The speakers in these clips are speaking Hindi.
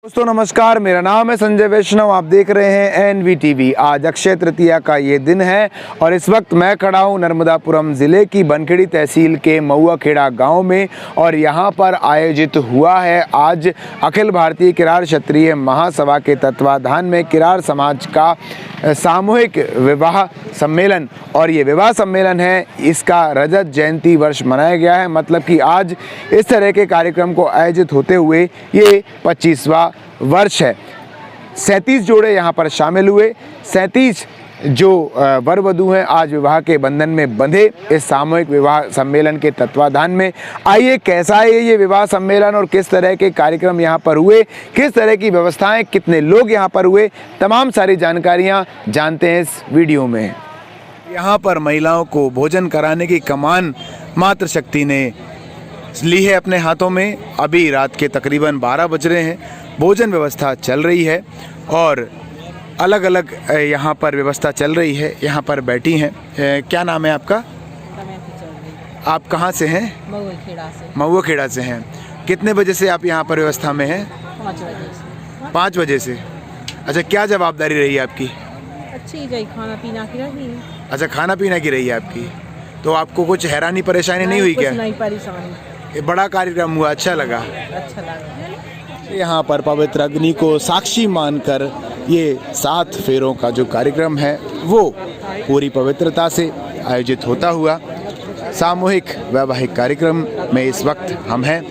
दोस्तों नमस्कार, मेरा नाम है संजय वैष्णव। आप देख रहे हैं NVTV। आज अक्षय तृतीया का ये दिन है और इस वक्त मैं खड़ा हूँ नर्मदापुरम ज़िले की बनखेड़ी तहसील के महुआखेड़ा गांव में और यहाँ पर आयोजित हुआ है आज अखिल भारतीय किरार क्षत्रिय महासभा के तत्वाधान में किरार समाज का सामूहिक विवाह सम्मेलन। और ये विवाह सम्मेलन है, इसका रजत जयंती वर्ष मनाया गया है। मतलब कि आज इस तरह के कार्यक्रम को आयोजित होते हुए ये 25वां वर्ष है। 37 जोड़े यहाँ पर शामिल हुए। 37 जो वर वधू हैं आज विवाह के बंधन में बंधे इस सामूहिक विवाह सम्मेलन के तत्वाधान में। आइए, कैसा है ये विवाह सम्मेलन और किस तरह के कार्यक्रम यहाँ पर हुए, किस तरह की व्यवस्थाएं, कितने लोग यहाँ पर हुए, तमाम सारी जानकारियाँ जानते हैं इस वीडियो में। यहाँ पर महिलाओं को भोजन कराने की कमान मातृशक्ति ने ली है अपने हाथों में। अभी रात के तकरीबन 12 बज रहे हैं। भोजन व्यवस्था चल रही है और अलग अलग यहाँ पर व्यवस्था चल रही है। यहाँ पर बैठी हैं। क्या नाम है आपका? आप कहाँ से हैं? महुआखेड़ा से। महुआखेड़ा से हैं। कितने बजे से आप यहाँ पर व्यवस्था में हैं? 5 बजे से। 5 बजे से। अच्छा, क्या जवाबदारी रही है आपकी? अच्छी गई, खाना पीना की रही है। अच्छा, खाना पीना की रही है आपकी। तो आपको कुछ हैरानी परेशानी नहीं हुई क्या? नहीं परेशानी। ये बड़ा कार्यक्रम हुआ, अच्छा लगा? अच्छा लगा। यहाँ पर पवित्र अग्नि को साक्षी मानकर ये 7 फेरों का जो कार्यक्रम है वो पूरी पवित्रता से आयोजित होता हुआ सामूहिक वैवाहिक कार्यक्रम में इस वक्त हम हैं।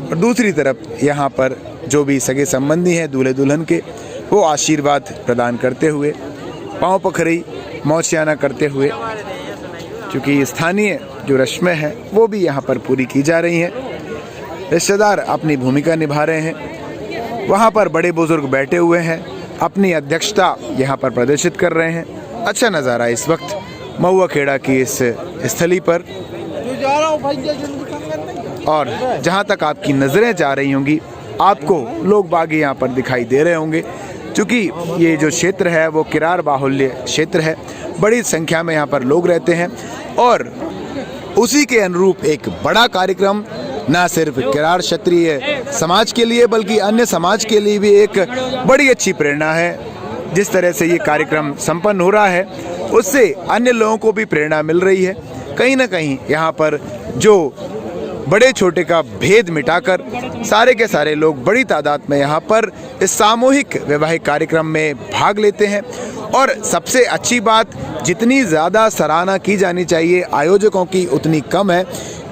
और दूसरी तरफ यहाँ पर जो भी सगे संबंधी हैं दूल्हे दुल्हन के, वो आशीर्वाद प्रदान करते हुए, पाँव पखरी मौसियाना करते हुए, क्योंकि स्थानीय जो रस्में हैं वो भी यहाँ पर पूरी की जा रही हैं। रिश्तेदार अपनी भूमिका निभा रहे हैं। वहाँ पर बड़े बुजुर्ग बैठे हुए हैं, अपनी अध्यक्षता यहाँ पर प्रदर्शित कर रहे हैं। अच्छा नज़ारा इस वक्त महुआखेड़ा की इस स्थली पर। और जहाँ तक आपकी नज़रें जा रही होंगी आपको लोग बाग यहाँ पर दिखाई दे रहे होंगे, क्योंकि ये जो क्षेत्र है वो किरार बाहुल्य क्षेत्र है। बड़ी संख्या में यहाँ पर लोग रहते हैं और उसी के अनुरूप एक बड़ा कार्यक्रम न सिर्फ किरार क्षत्रिय समाज के लिए बल्कि अन्य समाज के लिए भी एक बड़ी अच्छी प्रेरणा है। जिस तरह से ये कार्यक्रम संपन्न हो रहा है उससे अन्य लोगों को भी प्रेरणा मिल रही है। कहीं ना कहीं यहाँ पर जो बड़े छोटे का भेद मिटाकर सारे के सारे लोग बड़ी तादाद में यहाँ पर इस सामूहिक वैवाहिक कार्यक्रम में भाग लेते हैं। और सबसे अच्छी बात, जितनी ज़्यादा सराहना की जानी चाहिए आयोजकों की उतनी कम है,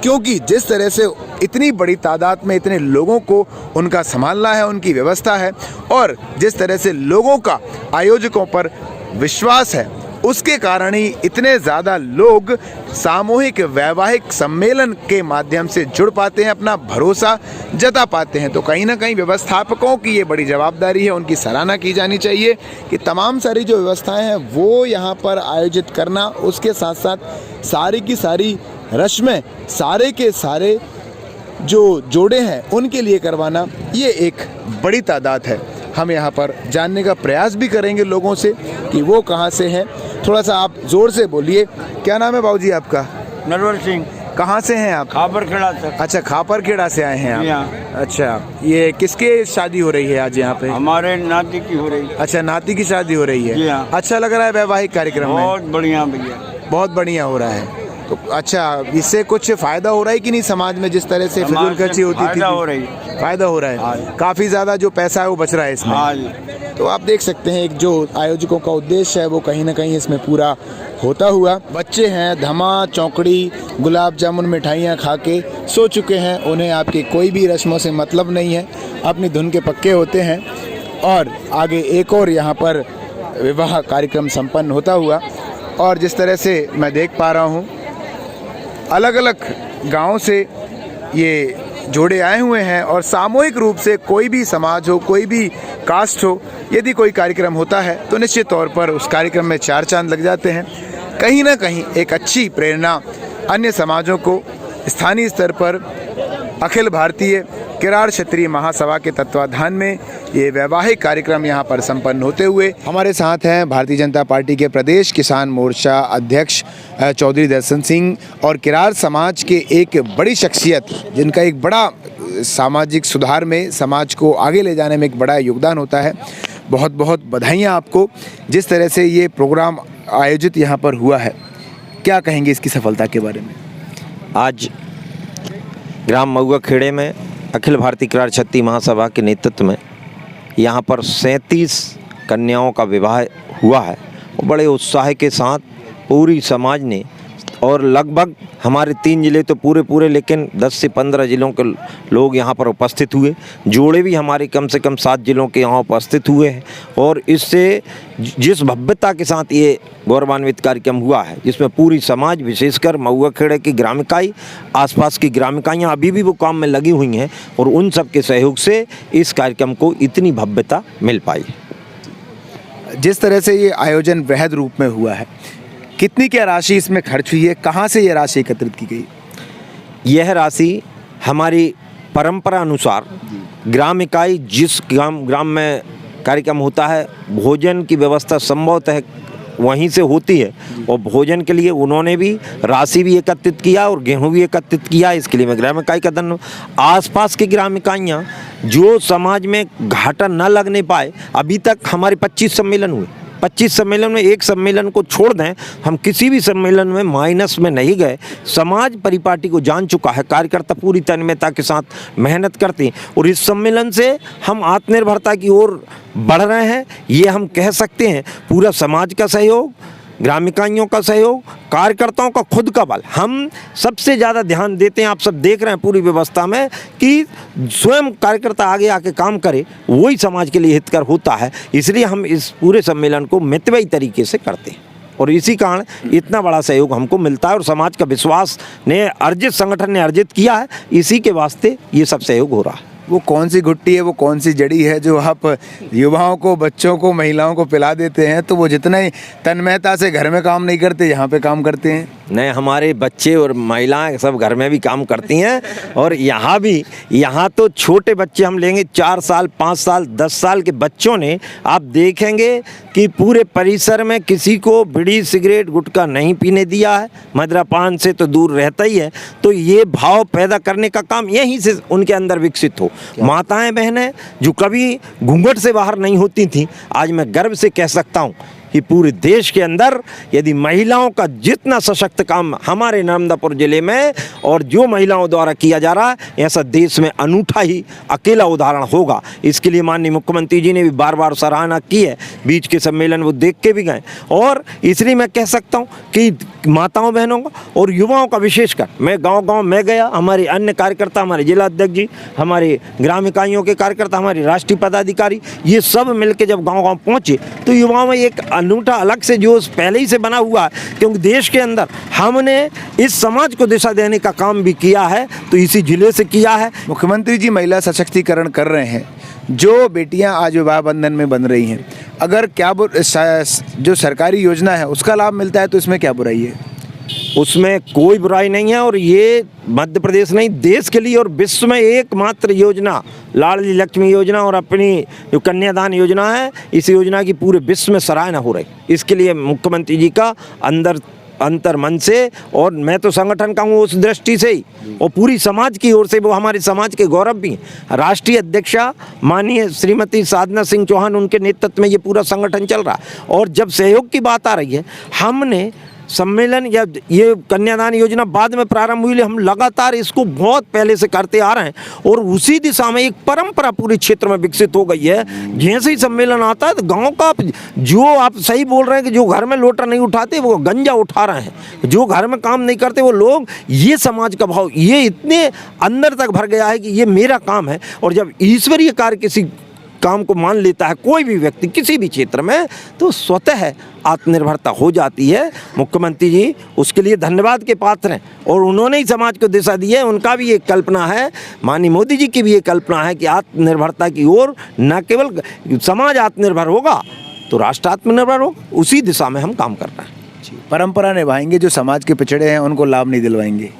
क्योंकि जिस तरह से इतनी बड़ी तादाद में इतने लोगों को उनका संभालना है, उनकी व्यवस्था है और जिस तरह से लोगों का आयोजकों पर विश्वास है, उसके कारण ही इतने ज़्यादा लोग सामूहिक वैवाहिक सम्मेलन के माध्यम से जुड़ पाते हैं, अपना भरोसा जता पाते हैं। तो कहीं ना कहीं व्यवस्थापकों की ये बड़ी जवाबदारी है, उनकी सराहना की जानी चाहिए कि तमाम सारी जो व्यवस्थाएं हैं वो यहाँ पर आयोजित करना, उसके साथ साथ सारी की सारी रस्में सारे के सारे जो जोड़े हैं उनके लिए करवाना, ये एक बड़ी तादाद है। हम यहाँ पर जानने का प्रयास भी करेंगे लोगों से कि वो कहाँ से हैं। थोड़ा सा आप जोर से बोलिए। क्या नाम है बाबूजी आपका? नरवर सिंह। कहाँ से हैं आप? खापरखेड़ा से। अच्छा, खापरखेड़ा से आए हैं आप? हाँ। अच्छा, ये किसके शादी हो रही है आज यहाँ पे? हमारे नाती की हो रही है। अच्छा, नाती की शादी हो रही है। जी हाँ। अच्छा लग रहा है वैवाहिक कार्यक्रम में? बहुत बढ़िया भैया, बहुत बढ़िया हो रहा है। तो अच्छा, इससे कुछ फायदा हो रहा है कि नहीं समाज में? जिस तरह से फिजूल खर्ची होती थी, फायदा हो रही है। फायदा हो रहा है, काफी ज्यादा जो पैसा है वो बच रहा है इसमें। हाँ जी। तो आप देख सकते हैं एक जो आयोजकों का उद्देश्य है वो कहीं ना कहीं इसमें पूरा होता हुआ। बच्चे हैं धमा चौकड़ी गुलाब जामुन मिठाइयाँ खा के सो चुके हैं। उन्हें आपकी कोई भी रस्मों से मतलब नहीं है, अपनी धुन के पक्के होते हैं। और आगे एक और यहाँ पर विवाह कार्यक्रम संपन्न होता हुआ। और जिस तरह से मैं देख पा रहा हूँ अलग अलग गाँव से ये जोड़े आए हुए हैं और सामूहिक रूप से कोई भी समाज हो, कोई भी कास्ट हो, यदि कोई कार्यक्रम होता है तो निश्चित तौर पर उस कार्यक्रम में 4 चांद लग जाते हैं। कहीं ना कहीं एक अच्छी प्रेरणा अन्य समाजों को स्थानीय स्तर पर अखिल भारतीय किरार क्षत्रिय महासभा के तत्वाधान में ये वैवाहिक कार्यक्रम यहाँ पर संपन्न होते हुए। हमारे साथ हैं भारतीय जनता पार्टी के प्रदेश किसान मोर्चा अध्यक्ष चौधरी दर्शन सिंह और किरार समाज के एक बड़ी शख्सियत जिनका एक बड़ा सामाजिक सुधार में, समाज को आगे ले जाने में एक बड़ा योगदान होता है। बहुत बहुत बधाइयाँ आपको। जिस तरह से ये प्रोग्राम आयोजित यहाँ पर हुआ है, क्या कहेंगे इसकी सफलता के बारे में? आज ग्राम महुआ खेड़े में अखिल भारतीय किरार छत्ती महासभा के नेतृत्व में यहाँ पर 37 कन्याओं का विवाह हुआ है और बड़े उत्साह के साथ पूरी समाज ने, और लगभग हमारे 3 जिले तो पूरे लेकिन 10 से 15 जिलों के लोग यहाँ पर उपस्थित हुए। जोड़े भी हमारे कम से कम 7 जिलों के यहाँ उपस्थित हुए हैं। और इससे जिस भव्यता के साथ ये गौरवान्वित कार्यक्रम हुआ है, जिसमें पूरी समाज, विशेषकर महुआ खेड़े की ग्राम इकाई, आसपास की ग्राम इकाइयाँ अभी भी वो काम में लगी हुई हैं और उन सब के सहयोग से इस कार्यक्रम को इतनी भव्यता मिल पाई। जिस तरह से ये आयोजन वृहद रूप में हुआ है, कितनी क्या राशि इसमें खर्च हुई है? कहाँ से ये राशि एकत्रित की गई? यह राशि हमारी परंपरा अनुसार ग्राम इकाई, जिस ग्राम में कार्यक्रम होता है, भोजन की व्यवस्था संभवतः वहीं से होती है और भोजन के लिए उन्होंने भी राशि भी एकत्रित किया और गेहूं भी एकत्रित किया। इसके लिए मैं ग्राम इकाई का धन्यवाद। आसपास की ग्राम इकाइयाँ जो समाज में घाटा न लगने पाए, अभी तक हमारे 25 सम्मेलन हुए। 25 सम्मेलन में एक सम्मेलन को छोड़ दें, हम किसी भी सम्मेलन में माइनस में नहीं गए। समाज परिपाटी को जान चुका है, कार्यकर्ता पूरी तन्मयता के साथ मेहनत करते हैं और इस सम्मेलन से हम आत्मनिर्भरता की ओर बढ़ रहे हैं। ये हम कह सकते हैं पूरा समाज का सहयोग, ग्राम इकाइयों का सहयोग, कार्यकर्ताओं का खुद का बल, हम सबसे ज़्यादा ध्यान देते हैं। आप सब देख रहे हैं पूरी व्यवस्था में कि स्वयं कार्यकर्ता आगे आके काम करे, वही समाज के लिए हितकर होता है। इसलिए हम इस पूरे सम्मेलन को मितव्ययी तरीके से करते हैं और इसी कारण इतना बड़ा सहयोग हमको मिलता है और समाज का विश्वास ने अर्जित, संगठन ने अर्जित किया है, इसी के वास्ते ये सब सहयोग हो रहा है। वो कौन सी घुट्टी है, वो कौन सी जड़ी है जो आप युवाओं को, बच्चों को, महिलाओं को पिला देते हैं, तो वो जितने तन्मयता से घर में काम नहीं करते, यहाँ पे काम करते हैं? नहीं, हमारे बच्चे और महिलाएं सब घर में भी काम करती हैं और यहाँ भी, यहाँ तो छोटे बच्चे हम लेंगे 4 साल, 5 साल, 10 साल के बच्चों ने, आप देखेंगे कि पूरे परिसर में किसी को बीड़ी, सिगरेट, गुटखा नहीं पीने दिया है, मदिरापान से तो दूर रहता ही है। तो ये भाव पैदा करने का काम यहीं से उनके अंदर विकसित हो। माताएं, बहनें जो कभी घूंघट से बाहर नहीं होती थीं, आज मैं गर्व से कह सकता हूँ कि पूरे देश के अंदर यदि महिलाओं का जितना सशक्त काम हमारे नर्मदापुर जिले में और जो महिलाओं द्वारा किया जा रहा है, ऐसा देश में अनूठा ही अकेला उदाहरण होगा। इसके लिए माननीय मुख्यमंत्री जी ने भी बार बार सराहना की है। बीच के सम्मेलन वो देख के भी गए और इसलिए मैं कह सकता हूँ कि माताओं, बहनों का और युवाओं का विशेषकर, मैं गाँव में गया, हमारे अन्य कार्यकर्ता, हमारे जिला अध्यक्ष जी, हमारे ग्राम इकाइयों के कार्यकर्ता, हमारे राष्ट्रीय पदाधिकारी, ये सब मिलकर जब गाँव पहुँचे तो युवाओं में एक अनूठा अलग से जोश पहले ही से बना हुआ है, क्योंकि देश के अंदर हमने इस समाज को दिशा देने का काम भी किया है तो इसी जिले से किया है। मुख्यमंत्री जी महिला सशक्तिकरण कर रहे हैं, जो बेटियां आज विवाह बंधन में बन रही हैं, अगर क्या जो सरकारी योजना है उसका लाभ मिलता है तो इसमें क्या बुराई है? उसमें कोई बुराई नहीं है और ये मध्य प्रदेश नहीं, देश के लिए और विश्व में एकमात्र योजना लाडली लक्ष्मी योजना और अपनी जो कन्यादान योजना है, इस योजना की पूरे विश्व में सराहना हो रही। इसके लिए मुख्यमंत्री जी का अंतर मन से, और मैं तो संगठन का हूँ उस दृष्टि से ही और पूरी समाज की ओर से, वो हमारे समाज के गौरव भी हैं। राष्ट्रीय अध्यक्षा माननीय श्रीमती साधना सिंह चौहान, उनके नेतृत्व में ये पूरा संगठन चल रहा है। और जब सहयोग की बात आ रही है, हमने सम्मेलन या ये कन्यादान योजना बाद में प्रारंभ हुई, हम लगातार इसको बहुत पहले से करते आ रहे हैं और उसी दिशा में एक परंपरा पूरे क्षेत्र में विकसित हो गई है। जैसे ही सम्मेलन आता है तो गांव का, जो आप सही बोल रहे हैं कि जो घर में लोटा नहीं उठाते वो गंजा उठा रहे हैं, जो घर में काम नहीं करते वो लोग, ये समाज का भाव ये इतने अंदर तक भर गया है कि ये मेरा काम है। और जब ईश्वरीय कार्य किसी काम को मान लेता है कोई भी व्यक्ति किसी भी क्षेत्र में, तो स्वतः आत्मनिर्भरता हो जाती है। मुख्यमंत्री जी उसके लिए धन्यवाद के पात्र हैं और उन्होंने ही समाज को दिशा दी है। उनका भी एक कल्पना है, माननीय मोदी जी की भी एक कल्पना है कि आत्मनिर्भरता की ओर, न केवल समाज आत्मनिर्भर होगा तो राष्ट्र आत्मनिर्भर होगा, उसी दिशा में हम काम कर रहे हैं। परंपरा निभाएंगे, जो समाज के पिछड़े हैं उनको लाभ नहीं दिलवाएंगे।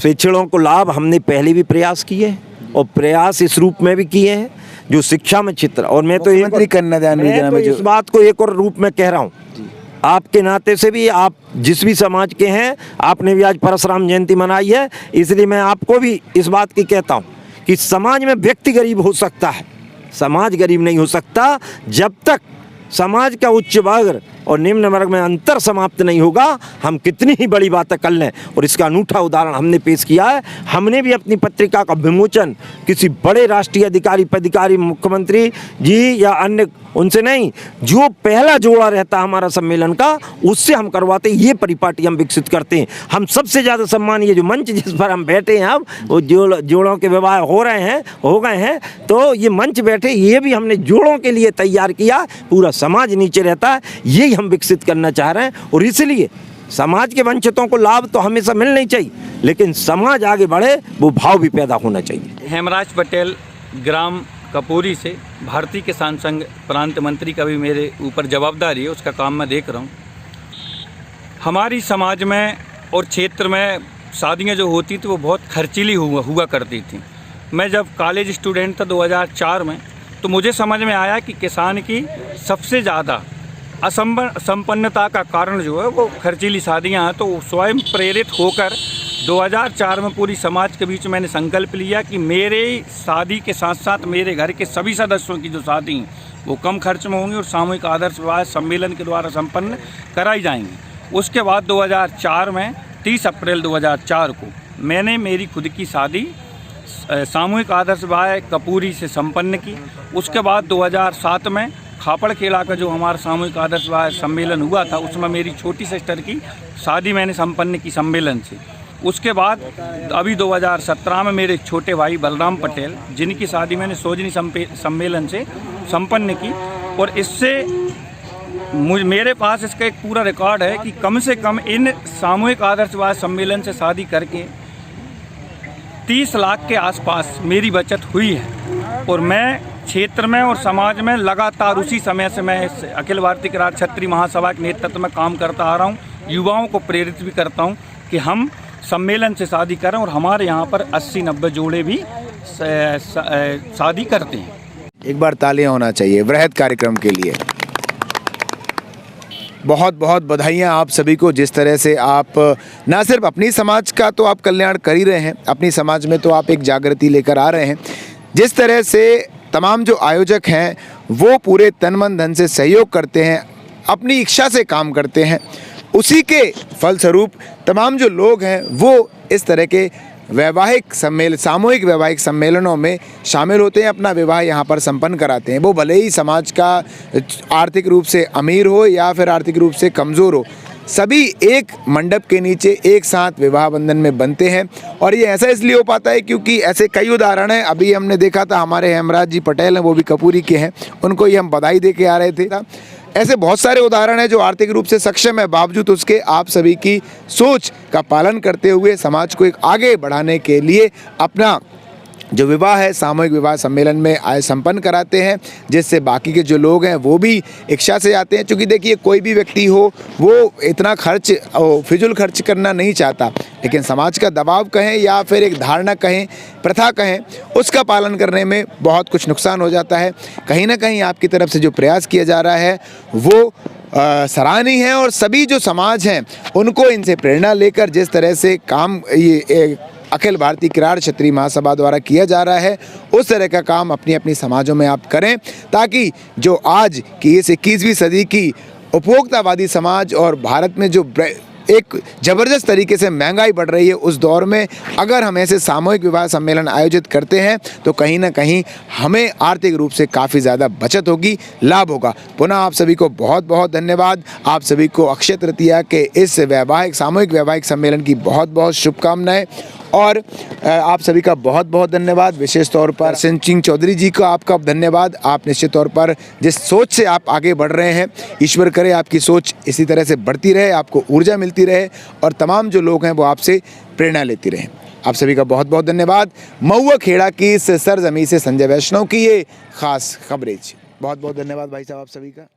पिछड़ों को लाभ हमने पहले भी प्रयास किए और प्रयास इस रूप में भी किए हैं जो शिक्षा में क्षेत्र, और मैं तो कन्यादान योजना में इस बात को एक और रूप में कह रहा हूँ, आपके नाते से भी, आप जिस भी समाज के हैं, आपने भी आज परशुराम जयंती मनाई है, इसलिए मैं आपको भी इस बात की कहता हूँ कि समाज में व्यक्ति गरीब हो सकता है, समाज गरीब नहीं हो सकता जब तक समाज का उच्च वर्ग और निम्न वर्ग में अंतर समाप्त नहीं होगा। हम कितनी ही बड़ी बातें कर लें, और इसका अनूठा उदाहरण हमने पेश किया है। हमने भी अपनी पत्रिका का विमोचन किसी बड़े राष्ट्रीय अधिकारी पदाधिकारी मुख्यमंत्री जी या अन्य उनसे नहीं, जो पहला जोड़ा रहता है हमारा सम्मेलन का, उससे हम करवाते हैं। ये परिपाटी हम विकसित करते हैं। हम सबसे ज़्यादा सम्मान, ये जो मंच जिस पर हम बैठे हैं, अब वो जोड़ों के विवाह हो गए हैं, तो ये मंच बैठे, ये भी हमने जोड़ों के लिए तैयार किया। पूरा समाज नीचे रहता है, यही हम विकसित करना चाह रहे हैं। और इसलिए समाज के वंचितों को लाभ तो हमेशा मिलना ही चाहिए, लेकिन समाज आगे बढ़े वो भाव भी पैदा होना चाहिए। हेमराज पटेल, ग्राम कपूरी से, भारतीय किसान संघ प्रांत मंत्री का भी मेरे ऊपर जवाबदारी है, उसका काम मैं देख रहा हूँ। हमारी समाज में और क्षेत्र में शादियाँ जो होती थी वो बहुत खर्चीली हुआ करती थी। मैं जब कॉलेज स्टूडेंट था 2004 में, तो मुझे समझ में आया कि किसान की सबसे ज़्यादा असंपन्नता का कारण जो है वो खर्चीली शादियाँ हैं। तो स्वयं प्रेरित होकर 2004 में पूरी समाज के बीच मैंने संकल्प लिया कि मेरे शादी के साथ साथ मेरे घर के सभी सदस्यों की जो शादी हैं वो कम खर्च में होंगी और सामूहिक आदर्श विवाह सम्मेलन के द्वारा संपन्न कराई जाएंगी। उसके बाद 2004 में 30 अप्रैल 2004 को मैंने मेरी खुद की शादी सामूहिक आदर्श विवाह कपूरी से संपन्न की। उसके बाद 2007 में खापड़ खेला का जो हमारा सामूहिक आदर्श विवाह सम्मेलन हुआ था, उसमें मेरी छोटी सिस्टर की शादी मैंने संपन्न की सम्मेलन से। उसके बाद अभी 2017 में मेरे छोटे भाई बलराम पटेल, जिनकी शादी मैंने सोजनी सम्मेलन से संपन्न की। और इससे मेरे पास इसका एक पूरा रिकॉर्ड है कि कम से कम इन सामूहिक आदर्श विवाह सम्मेलन से शादी करके 30 लाख के आसपास मेरी बचत हुई है। और मैं क्षेत्र में और समाज में लगातार उसी समय से मैं इस अखिल भारतीय किरार क्षत्रिय महासभा के नेतृत्व में काम करता आ रहा हूँ। युवाओं को प्रेरित भी करता हूँ कि हम सम्मेलन से शादी करें, और हमारे यहाँ पर 80-90 जोड़े भी शादी करते हैं। एक बार तालियां होना चाहिए वृहद कार्यक्रम के लिए। बहुत बहुत बधाइयाँ आप सभी को, जिस तरह से आप ना सिर्फ अपनी समाज का तो आप कल्याण कर ही रहे हैं, अपनी समाज में तो आप एक जागृति लेकर आ रहे हैं। जिस तरह से तमाम जो आयोजक हैं वो पूरे तन मन धन से सहयोग करते हैं, अपनी इच्छा से काम करते हैं, उसी के फलस्वरूप तमाम जो लोग हैं वो इस तरह के सामूहिक वैवाहिक सम्मेलनों में शामिल होते हैं, अपना विवाह यहाँ पर संपन्न कराते हैं। वो भले ही समाज का आर्थिक रूप से अमीर हो या फिर आर्थिक रूप से कमज़ोर हो, सभी एक मंडप के नीचे एक साथ विवाह बंधन में बनते हैं। और ये ऐसा इसलिए हो पाता है क्योंकि ऐसे कई उदाहरण हैं। अभी हमने देखा था, हमारे हेमराज जी पटेल हैं, वो भी कपूरी के हैं, उनको ही हम बधाई दे के आ रहे थे। ऐसे बहुत सारे उदाहरण हैं जो आर्थिक रूप से सक्षम है, बावजूद उसके आप सभी की सोच का पालन करते हुए समाज को एक आगे बढ़ाने के लिए अपना जो विवाह है सामूहिक विवाह सम्मेलन में आए संपन्न कराते हैं, जिससे बाकी के जो लोग हैं वो भी इच्छा से आते हैं। क्योंकि देखिए, कोई भी व्यक्ति हो वो इतना फिजूल खर्च करना नहीं चाहता, लेकिन समाज का दबाव कहें या फिर एक धारणा कहें, प्रथा कहें, उसका पालन करने में बहुत कुछ नुकसान हो जाता है। कहीं ना कहीं आपकी तरफ से जो प्रयास किया जा रहा है वो सराहनीय है, और सभी जो समाज हैं उनको इनसे प्रेरणा लेकर जिस तरह से काम ये अखिल भारतीय किरार क्षत्रिय महासभा द्वारा किया जा रहा है, उस तरह का काम अपनी अपनी समाजों में आप करें, ताकि जो आज की इस 21वीं सदी की उपभोक्तावादी समाज और भारत में जो एक ज़बरदस्त तरीके से महंगाई बढ़ रही है, उस दौर में अगर हम ऐसे सामूहिक विवाह सम्मेलन आयोजित करते हैं तो कहीं ना कहीं हमें आर्थिक रूप से काफ़ी ज़्यादा बचत होगी, लाभ होगा। पुनः आप सभी को बहुत बहुत धन्यवाद। आप सभी को अक्षय तृतीया के इस सामूहिक वैवाहिक सम्मेलन की बहुत बहुत शुभकामनाएं, और आप सभी का बहुत बहुत धन्यवाद। विशेष तौर पर सिंह चौधरी जी को आपका धन्यवाद। आप निश्चित तौर पर जिस सोच से आप आगे बढ़ रहे हैं, ईश्वर करे आपकी सोच इसी तरह से बढ़ती रहे, आपको ऊर्जा मिलती रहे, और तमाम जो लोग हैं वो आपसे प्रेरणा लेती रहें। आप सभी का बहुत बहुत धन्यवाद। महुआ खेड़ा की इस सरजमी से संजय वैष्णव की ये खास कवरेज। बहुत बहुत धन्यवाद भाई साहब आप सभी का।